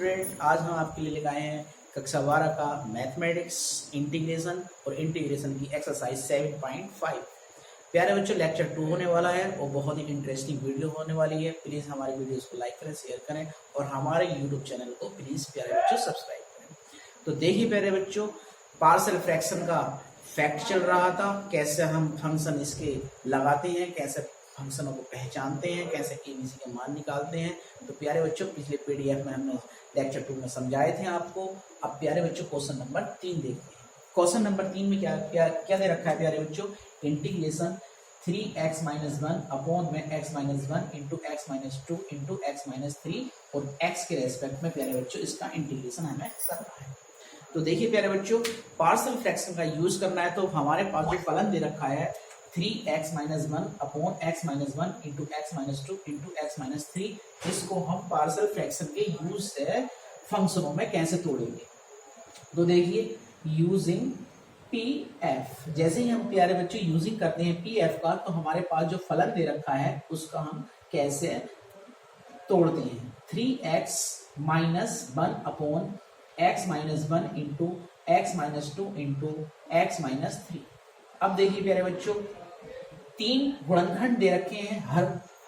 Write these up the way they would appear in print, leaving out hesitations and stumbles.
Student, आज हम आपके लिए लेकर आए हैं कक्षा 12 का मैथमेटिक्स इंटीग्रेशन और इंटीग्रेशन की एक्सरसाइज 7.5। प्यारे बच्चों, लेक्चर 2 होने वाला है और बहुत ही इंटरेस्टिंग वीडियो होने वाली है। प्लीज़ हमारे वीडियोस को लाइक करें, शेयर करें और हमारे यूट्यूब चैनल को प्लीज़ प्यारे बच्चों सब्सक्राइब करें। तो देखिए प्यारे बच्चों, पार्शियल फ्रैक्शन का फैक्ट चल रहा था, कैसे हम फंक्शन इसके लगाते हैं, कैसे फंक्शनों को पहचानते हैं, कैसे एबीसी के मान निकालते हैं। तो प्यारे बच्चों, पिछले पीडीएफ में हमने लेक्चर 2 में समझाए थे आपको। अब प्यारे बच्चों क्वेश्चन नंबर 3 देखते हैं। क्वेश्चन नंबर 3 में क्या क्या क्या दे रखा है प्यारे बच्चों? इंटीग्रेशन 3x-1 अपॉन में x-1 into x-2 into x-3 और x के रेस्पेक्ट में प्यारे बच्चों इसका इंटीग्रेशन हमें करना है। तो देखिए प्यारे बच्चों, पार्शियल फ्रैक्शन का यूज करना है। तो हमारे पास जो फलन दे रखा है 3x-1 upon x-1 into x-2 into x-3, इसको हम पार्शियल फ्रैक्शन के यूज से फंक्शनों में कैसे तोड़ेंगे। तो देखिए, यूजिंग pf, जैसे ही हम प्यारे बच्चों यूजिंग करते हैं pf का, तो हमारे पास जो फलन दे रखा है उसका हम कैसे तोड़ते हैं। 3x-1 upon x-1 into x-2 into x-3। अब देखिए प्यारे बच्चों, 3 गुणनखंड दे रखे हैं,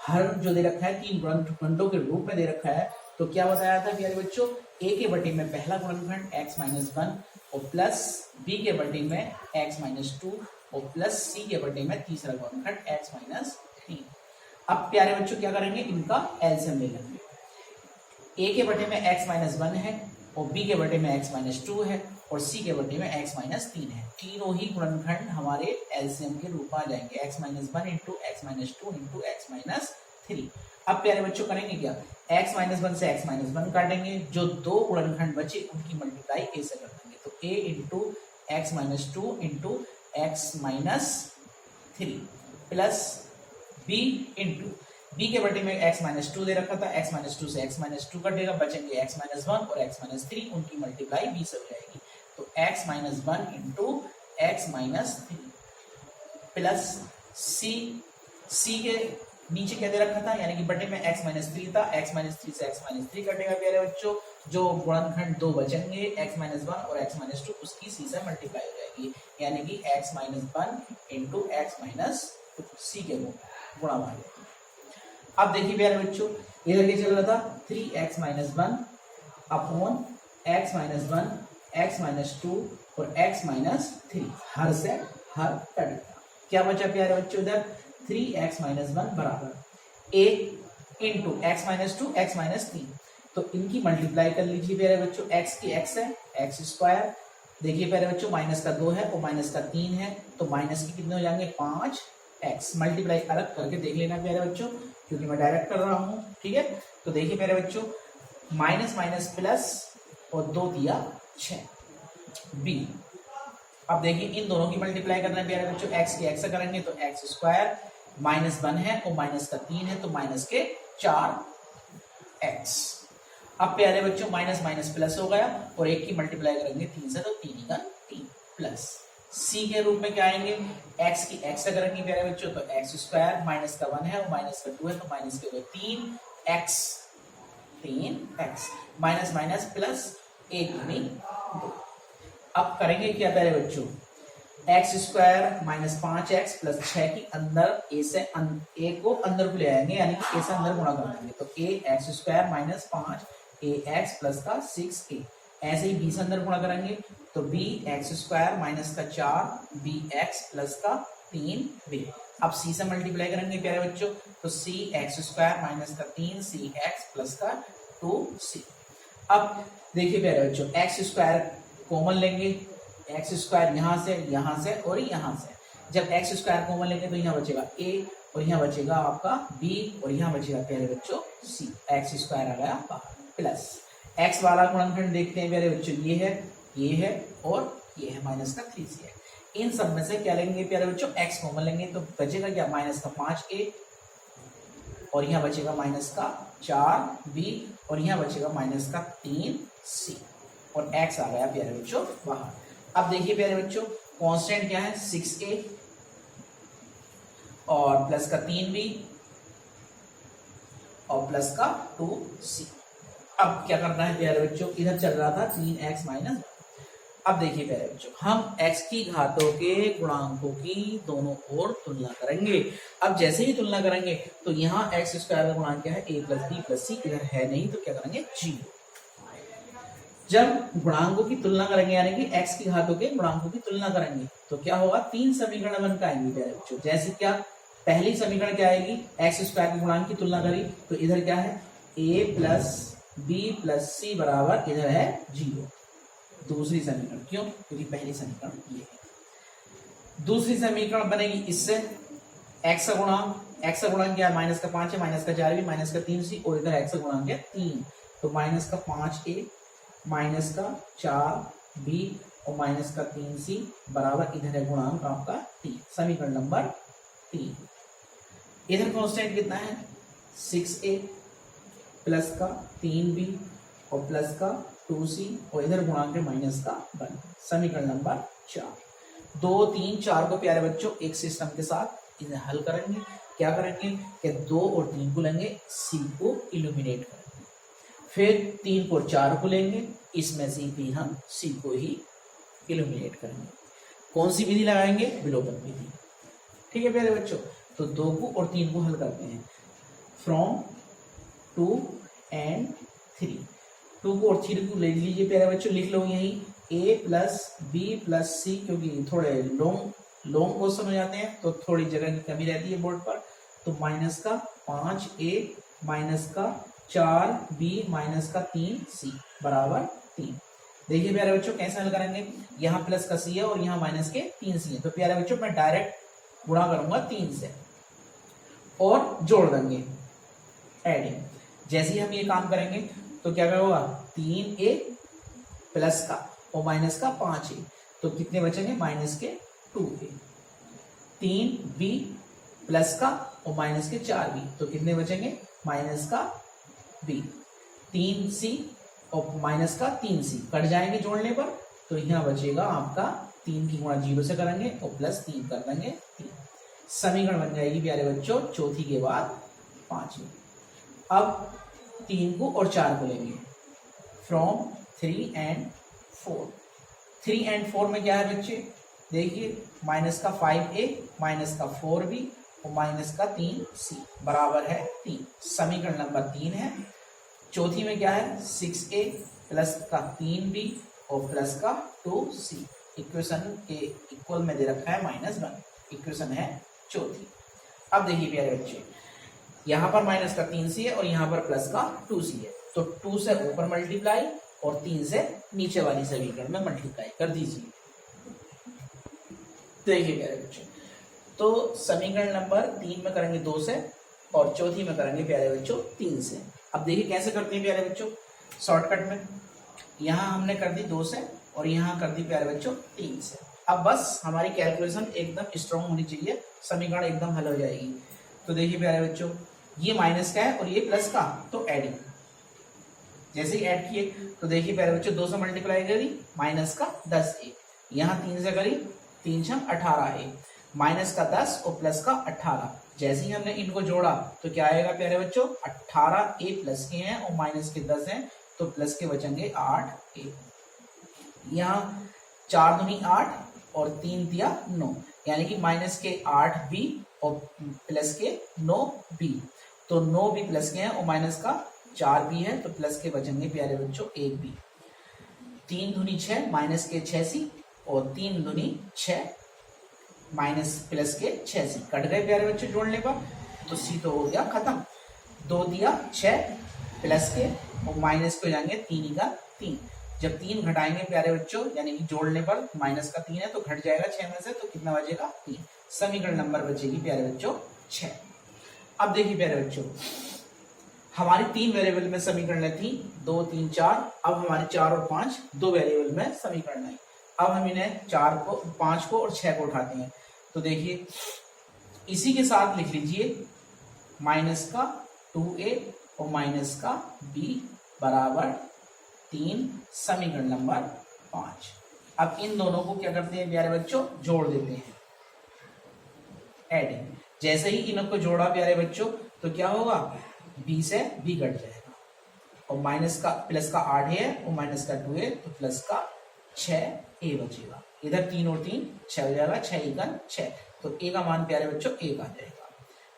हर जो दे रखा है 3 गुणनखंडों के रूप में दे रखा है। तो क्या बताया था प्यारे बच्चों? a के बटे में पहला गुणनखंड x-1 और प्लस b के बटे में x-2 और प्लस c के बटे में तीसरा गुणनखंड x-3। अब प्यारे बच्चों क्या करेंगे, इनका एलसीएम ले लेंगे। a के बटे में x-1 है और b के बटे में x-2 है और c के बटे में x-3 है। तीनों ही गुणनखंड हमारे एलसीएम के रूप में आ जाएंगे, x-1 into x-2 into x-3। अब प्यारे बच्चों करेंगे क्या, x-1 से x-1 काटेंगे, जो दो गुणनखंड बचे उनकी मल्टीप्लाई a से कर देंगे। तो a into x-2 into x-3 plus b into b के बटे में x-2 दे रखा था, x-2 से x-2 कटेगा, बचेंगे x-1 और x-3, उनकी मल्टीप्लाई b से हो जाएगी। तो x-1 into x-3 plus c के नीचे क्या दे रखा था, यानी कि बटे में x-3 था, x-3 से x-3 कटेगा प्यारे बच्चों, जो गुणनखंड दो बचेंगे x-1 और x-2, उसकी c से मल्टीप्लाई हो जाएगी, यानी कि x-1 इंटू x-2 c के गुणा वाले। अब देखिए प्यारे बच्चों, इधर क्या चल रहा था, 3x-1 अपॉन x-1 x-2 और x-3, हर से हर कट गया। क्या बचा प्यारे बच्चों? इधर 3x-1 बराबर a इंटू x-2 x-3। तो इनकी मल्टीप्लाई कर लीजिए प्यारे बच्चों, x की x है, x स्क्वायर। देखिए प्यारे बच्चों, माइनस का 2 है और माइनस का 3 है, तो माइनस के कितने हो जाएंगे, 5x। मल्टीप्लाई अलग करके देख लेना प्यारे बच्चों, क्योंकि मैं डायरेक्ट कर रहा हूं, ठीक है। तो देखिए प्यारे बच्चों, माइनस माइनस प्लस और 2 दिया 6 b। अब देखिए इन दोनों की मल्टीप्लाई करना है प्यारे बच्चों, x की x से करेंगे तो x स्क्वायर, माइनस 1 है और माइनस का 3 है, तो माइनस के 4x। अब प्यारे बच्चों माइनस माइनस प्लस हो गया और एक की मल्टीप्लाई करेंगे 3 से, तो 3 का 3 प्लस c के रूप में क्या आएंगे, x की x से करेंगे प्यारे बच्चों, तो x स्क्वायर, माइनस का 1 है और माइनस का 2 है, तो माइनस के 3x, माइनस माइनस प्लस 1 दूनी 2। अब करेंगे क्या प्यारे बच्चों, x square minus 5x plus 6 की अंदर a से a को अंदर को ले आएंगे, यानी कि a से अंदर गुणा कर देंगे, तो ax square minus 5ax plus का 6a। ऐसे ही b से अंदर गुणा करेंगे तो bx स्क्वायर माइनस का 4bx प्लस का 3b। अब c से मल्टीप्लाई करेंगे प्यारे बच्चों, तो cx स्क्वायर माइनस का 3cx प्लस का 2c। अब देखिए प्यारे बच्चों, x स्क्वायर कॉमन लेंगे, x स्क्वायर यहाँ से और यहाँ से। जब x स्क्वायर कॉमन लेंगे तो यहाँ बचेगा a और यहाँ बचेगा आपका b और यहाँ बचेगा प्यारे बच्चों c। x स्क्वायर आ गया बाहर, प्लस x वाला गुणनखंड देखते हैं प्यारे बच्चों, ये है और ये है, माइनस का 3c है। इन सब में से क्या लेंगे प्यारे बच्चों, x कॉमन लेंगे, तो बचेगा क्या, माइनस का 5a और यहाँ बचेगा माइनस का 4b और यहाँ बचेगा माइनस का 3c और x आ गया प्यारे बच्चों बाहर। अब देखिए प्यारे बच्चों, कांस्टेंट क्या है, 6a और प्लस का 3b और प्लस का 2c। अब क्या करना है प्यारे बच्चों, इधर चल रहा था 3x माइनस। अब देखिए प्यारे बच्चों, हम x की घातों के गुणांकों की दोनों ओर तुलना करेंगे। अब जैसे ही तुलना करेंगे तो यहाँ एक्स स्क्वायर का गुणांक क्या है, a प्लस बी प्लस सी, इधर है नहीं तो क्या करेंगे, 0। जब गुणांकों की तुलना करेंगे यानी कि x की घातों के गुणांकों की तुलना करेंगे तो क्या होगा, 3 समीकरण बन पाएंगे प्यारे बच्चों। जैसे क्या, पहली समीकरण क्या आएगी, एक्स स्क्वायर के गुणांक की तुलना करी तो इधर क्या है, a प्लस बी प्लस सी बराबर इधर है 0। दूसरी समीकरण, क्यों, क्योंकि पहली समीकरण ये है। दूसरी समीकरण बनेगी इससे, x का गुणांक क्या है, माइनस का 5 है, माइनस का 4 भी, माइनस का 3c, और इधर x का गुणांक है 3, तो माइनस का 5a माइनस का 4b और माइनस का 3c बराबर इधर है गुणांक आपका 3, समीकरण नंबर 3। इधर कांस्टेंट कितना है, 6a प्लस का 3b और प्लस का 2c, और इधर गुणांक है माइनस का 1, समीकरण नंबर 4। 2 3 4 को प्यारे बच्चों एक सिस्टम के साथ इन्हें हल करेंगे। क्या करेंगे कि 2 और 3 को लेंगे, c को इल्यूमिनेट करेंगे, फिर 3 को 4 को लेंगे, इसमें से भी हम c को ही इल्यूमिनेट करेंगे। कौन सी विधि लगाएंगे, विलोपन विधि। ठीक है प्यारे बच्चों, तो 2 को और 3 को हल करते हैं। फ्रॉम 2 एंड 3, 2 को और 3 को ले लीजिए प्यारे बच्चों, लिख लो यही a प्लस बी प्लस सी, क्योंकि थोड़े लॉन्ग क्वेश्चन हो जाते हैं तो थोड़ी जगह की कमी रहती है बोर्ड पर। तो माइनस का 5a माइनस का 4b माइनस का 3c बराबर 3। देखिए प्यारे बच्चों कैसे हल करेंगे, यहाँ प्लस का c है और यहाँ माइनस के 3c है, तो प्यारे बच्चों मैं डायरेक्ट गुणा करूंगा 3 से और जोड़ देंगे, एडिंग। जैसे ही हम ये काम करेंगे तो क्या होगा, 3a प्लस का और माइनस का 5a, तो कितने बचेंगे, माइनस के 2a। 3b प्लस का और माइनस के 4b, तो कितने बचेंगे, माइनस का b। 3c और माइनस का 3c कट जाएंगे जोड़ने पर, तो यहाँ बचेगा आपका 3 की गुणा 0 से करेंगे और प्लस 3 कर देंगे 3, समीकरण बन जाएगी प्यारे बच्चों चौथी के बाद 5वीं। अब 3 को और 4 को लेंगे, फ्रॉम 3 एंड 4। 3 एंड 4 में क्या है बच्चे, देखिए माइनस का 5a माइनस का 4b और माइनस का 3c बराबर है 3, समीकरण नंबर 3 है। चौथी में क्या है, 6a प्लस का 3b और प्लस का 2c, इक्वेशन के इक्वल में दे रखा है -1, इक्वेशन है चौथी। अब देखिए प्यारे बच्चे, यहाँ पर माइनस का 3c है और यहाँ पर प्लस का 2c है, तो 2 से ऊपर मल्टीप्लाई और 3 से नीचे वाली समीकरण में मल्टीप्लाई कर दीजिए। देखिए प्यारे बच्चे, तो समीकरण नंबर 3 में करेंगे 2 से और चौथी में करेंगे प्यारे बच्चों 3 से। अब देखिए कैसे करते हैं प्यारे बच्चों, शॉर्टकट में यहाँ हमने कर दी 2 से और यहाँ कर दी प्यारे बच्चों 3 से। अब बस हमारी कैलकुलेशन एकदम स्ट्रॉन्ग होनी चाहिए, समीकरण एकदम हल हो जाएगी। तो देखिए प्यारे बच्चों, ये माइनस का है और ये प्लस का, तो एडिंग। जैसे ही ऐड किए तो देखिए प्यारे बच्चों 2 से मल्टीप्लाई करी माइनस का 10a, यहाँ 3 से करी 3 छम 18a, माइनस का 10 और प्लस का 18। जैसे ही हमने इनको जोड़ा तो क्या आएगा प्यारे बच्चों, 18a प्लस के हैं और माइनस के 10 हैं, तो प्लस के बचेंगे 8a। यहाँ 4 दूनी 8 और 3 दिया 9, यानी कि माइनस के 8b और प्लस के 9b, तो 9b प्लस के हैं और माइनस का 4b है, तो प्लस के बचेंगे प्यारे बच्चों 1b। 3 दूनी 6 माइनस के 6c और 3 दूनी 6 माइनस प्लस के 6c कट गए प्यारे बच्चों जोड़ने पर, तो c तो हो गया खत्म। 2 दिया 6 प्लस के और माइनस को जाएंगे 3 का 3, जब 3 घटाएंगे प्यारे बच्चों यानी कि जोड़ने पर माइनस का 3 है तो घट जाएगा 6 में से, तो कितना बचेगा 3, समीकरण नंबर बचेगी प्यारे बच्चों 6। अब देखिए प्यारे बच्चों, हमारी 3 वेरिएबल में समीकरण थी 2 3 4, अब हमारे 4 और 5 2 वेरिएबल में समीकरण है। अब हम इन्हें 4 को 5 को और 6 को उठाते हैं, तो देखिए इसी के साथ लिख लीजिए माइनस का 2a और माइनस का b बराबर 3, समीकरण नंबर 5। अब इन दोनों को क्या करते हैं प्यारे बच्चों, जोड़ देते हैं, एडिंग। जैसे ही इनको जोड़ा प्यारे बच्चों तो क्या होगा, b से b कट जाएगा, और माइनस का प्लस का 8 है और माइनस का 2 है, तो प्लस का 6a बचेगा। इधर 3 और 3 6 हो जाएगा, 6 एकन 6, तो a का मान प्यारे बच्चों 1 आ जाएगा।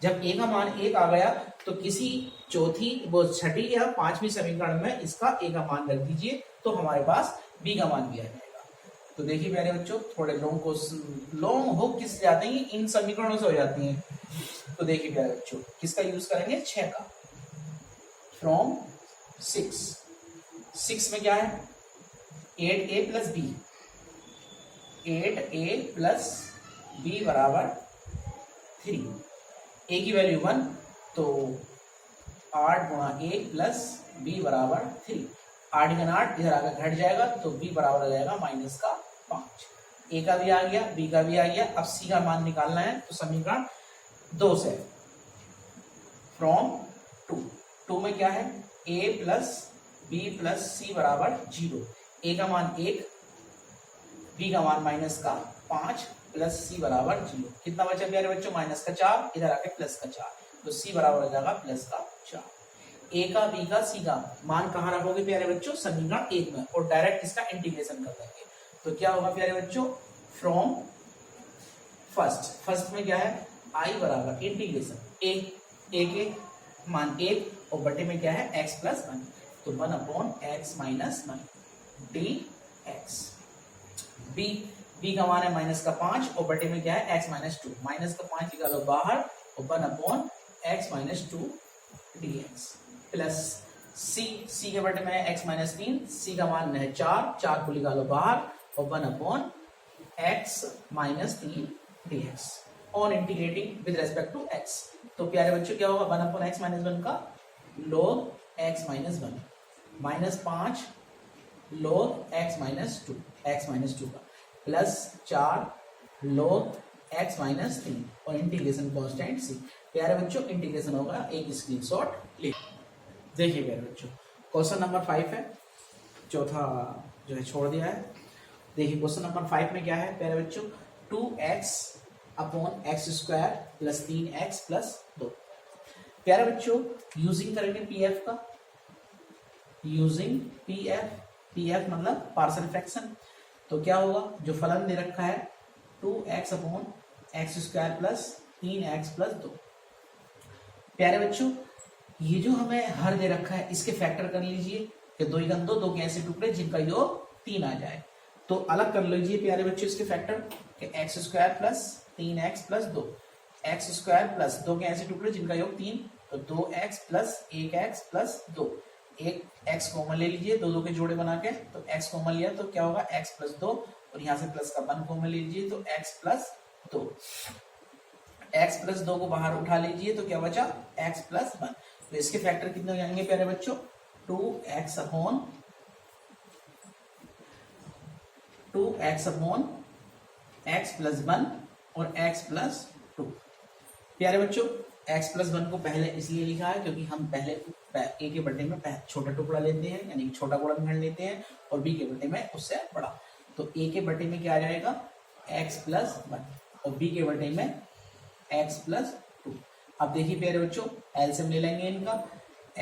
जब a का मान 1 आ गया तो किसी चौथी वो छठी या पांचवी समीकरण में इसका a का मान रख दीजिए, तो हमारे पास b का मान भी आ जाएगा। तो देखिए प्यारे बच्चों, थोड़े लॉन्ग हो किस जाते हैं, इन समीकरणों से हो जाती हैं। तो देखिए प्यारे बच्चों, किसका यूज करेंगे, 6 का, फ्रॉम 6 में क्या है, 8a plus B, 8a plus B बराबर 3, a की वैल्यू 1, तो 8 गुणा 1 प्लस बी बराबर 3, 8 गुना 8 इधर आकर घट जाएगा, तो b बराबर आ जाएगा माइनस का 5। a का भी आ गया, b का भी आ गया। अब c का मान निकालना है, तो समीकरण 2 से, फ्रॉम 2 में क्या है, a plus b plus c बराबर 0, a का मान 1, b का मान माइनस का 5 प्लस c बराबर 0। कितना बचा प्यारे बच्चों, माइनस का 4, इधर आके प्लस का 4, तो c बराबर हो जाएगा प्लस का 4। a का b का c का मान कहाँ रखोगे प्यारे बच्चों, समीकरण 1 में, और डायरेक्ट इसका इंटीग्रेशन कर देंगे। तो क्या होगा प्यारे बच्चों, फ्रॉम फर्स्ट में क्या है, i बराबर इंटीग्रेशन a के मान 1 और बटे में क्या है, x प्लस 1, तो 1 upon x minus 1 dx। b का मान है माइनस का 5 और बटे में क्या है, x माइनस 2, माइनस का 5 निकालो बाहर और 1 upon x minus 2 dx, plus c के बटे में है x माइनस 3, c का मान है 4 को निकालो बाहर और 1 upon x minus 3 dx on integrating with respect to x। तो प्यारे बच्चों क्या होगा, 1 अपॉन x माइनस 1 का log x minus 1, minus 5 log x minus 2 का, प्लस 4 log x माइनस 3 और इंटीग्रेशन कांस्टेंट c। प्यारे बच्चों इंटीग्रेशन होगा, एक स्क्रीनशॉट ले। देखिए प्यारे बच्चों, क्वेश्चन नंबर 5 है, चौथा जो है छोड़ दिया है। देखिए क्वेश्चन नंबर 5 में क्या है प्यारे बच्चों, 2x upon x square plus 3x plus 2। प्यारे बच्चों यूजिंग करेंगे पीएफ का, यूजिंग पीएफ मतलब पार्शियल फ्रैक्शन। तो क्या होगा, जो फलन दे रखा है 2x upon x square plus 3x plus 2। प्यारे बच्चों ये जो हमें हर दे रखा है इसके फैक्टर कर लीजिए कि 2 × 2 के ऐसे टुकड़े जिनका योग 3 आ जाए। तो अलग कर लीजिए प्यारे बच्चों इसके फैक्टर कि x square plus 3x plus 2, x square plus 2 के ऐसे टुकड़े जिनका योग 3, तो 2x प्लस 1x प्लस 2, एक x कॉमन ले लीजिए, 2 के जोड़े बना के, तो x कॉमन लिया तो क्या होगा x प्लस 2, और यहाँ से प्लस का 1 कॉमन ले लीजिए तो x प्लस 2, x प्लस 2 को बाहर उठा लीजिए तो क्या बचा x प्लस 1। तो इसके फैक्टर कितने हो जाएंगे प्यारे बच्चों, 2x अपॉन x प्लस 1 और x प्लस 2। प्यारे बच्चों x प्लस 1 को पहले इसलिए लिखा है क्योंकि हम पहले a के बटे में छोटा टुकड़ा लेते हैं, यानी छोटा गुणनखंड लेते हैं, और b के बटे में उससे बड़ा। तो a के बटे में क्या आ जाएगा x प्लस 1 और b के बटे में x प्लस 2। अब देखिए प्यारे बच्चों एलसीएम ले लेंगे इनका,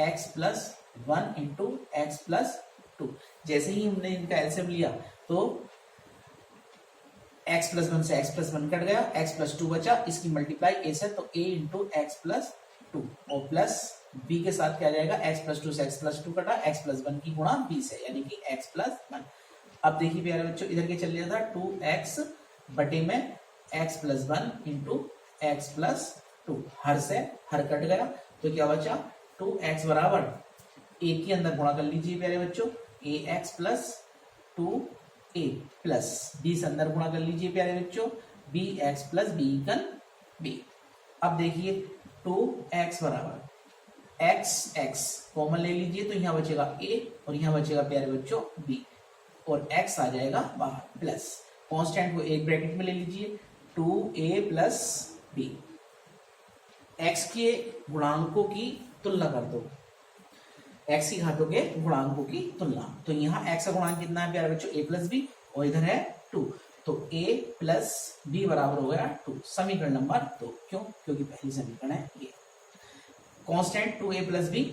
x plus 1 into x plus 2। जैसे ही हमने इनका एलसीएम लिया तो x प्लस 1 से x प्लस 1 कट गया, x प्लस 2 बचा, इसकी मल्टीप्लाई a से, तो a इंटू एक्स प्लस 2 और प्लस b के साथ क्या जाएगा, x प्लस 2 से x प्लस 2 कटा, x प्लस 1 की गुणा b से, यानी कि x प्लस 1। अब देखिए प्यारे बच्चों इधर के चल लिया था 2x बटे में x plus 1 into x plus 2, हर से हर कट गया तो क्या बचा 2x बराबर a के अंदर गुणा कर लीजिए प्यारे बच्चों, ax plus 2a plus b से अंदर गुणा कर लीजिए प्यारे बच्चों, bx plus b equal b। अब देखिए 2x बराबर x कॉमन ले लीजिए तो यहाँ बचेगा a और यहाँ बचेगा प्यारे बच्चों b, और x आ जाएगा बाहर, प्लस कांस्टेंट को एक ब्रैकेट में ले लीजिए 2a प्लस b। x के गुणांकों की तुलना कर दो, x की घातों के गुणांकों की तुलना, तो यहाँ x का गुणांक कितना है प्यारे बच्चों a प्लस b, और इधर है 2, तो a प्लस b बराबर हो गया 2, समीकरण नंबर 2। क्यों, क्योंकि पहली समीकरण है ये। Constant 2a plus b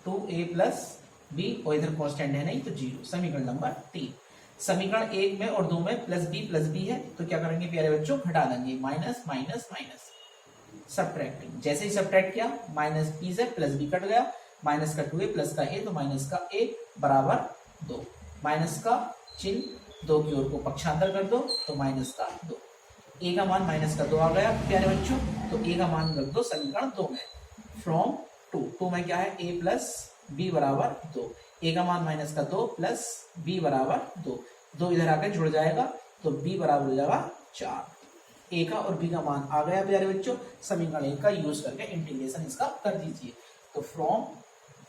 2a plus b, और इधर कांस्टेंट है नहीं तो 0। समीकरण नंबर 3। समीकरण 1 में और 2 में प्लस बी है, तो क्या करेंगे प्यारे बच्चों, घटा देंगे, माइनस माइनस माइनस, सब्ट्रैक्टिंग। जैसे ही सब्ट्रैक्ट किया, माइनस बी से प्लस बी कट गया, माइनस का 2a प्लस का a, तो माइनस का a बराबर 2। माइनस का चिन्ह 2 की ओर को पक्षांतर कर दो, तो माइनस का 2। a का मान माइनस का 2 आ गया प्यारे बच्चों, तो a का मान रख दो समीकरण 2 में। फ्रॉम 2 में क्या है, a प्लस बी बराबर 2। a का मान माइनस का 2 प्लस b बराबर 2 इधर आकर जुड़ जाएगा, तो b बराबर हो जाएगा 4। a का और b का मान आ गया प्यारे बच्चों। समीकरण 1 का यूज करके इंटीग्रेशन इसका कर दीजिए। तो फ्रॉम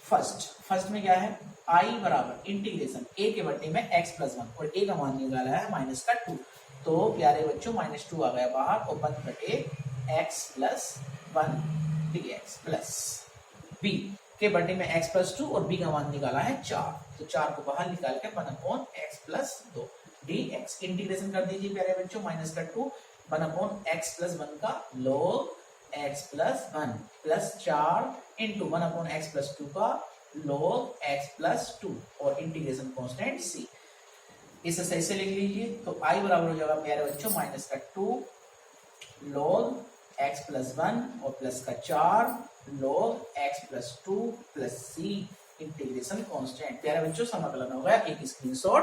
फर्स्ट में क्या है, i बराबर इंटीग्रेशन a के बटे में x प्लस 1, और a का मान निकाला है माइनस का 2, तो प्यारे बच्चों माइनस 2 आ गया बाहर, और 1 बटे x plus 1 dx plus b के बटे में x प्लस 2, और b का मान निकाला है 4, तो 4 को बाहर निकाल के 1 upon x plus 2 dx। Integration कर दीजिए प्यारे बच्चों, माइनस का 2 1 अपॉन x प्लस 1 का log x plus 1 plus 4 into 1 upon x plus 2 का log x प्लस 2, और इंटीग्रेशन कांस्टेंट c। इसे सही से लिख लीजिए, तो i बराबर हो जाएगा प्यारे बच्चों माइनस का 2 log x प्लस 1 और प्लस का 4 log x plus 2 plus c integration constant. प्यारे बच्चों समाकलन हो गया, एक स्क्रीनशॉट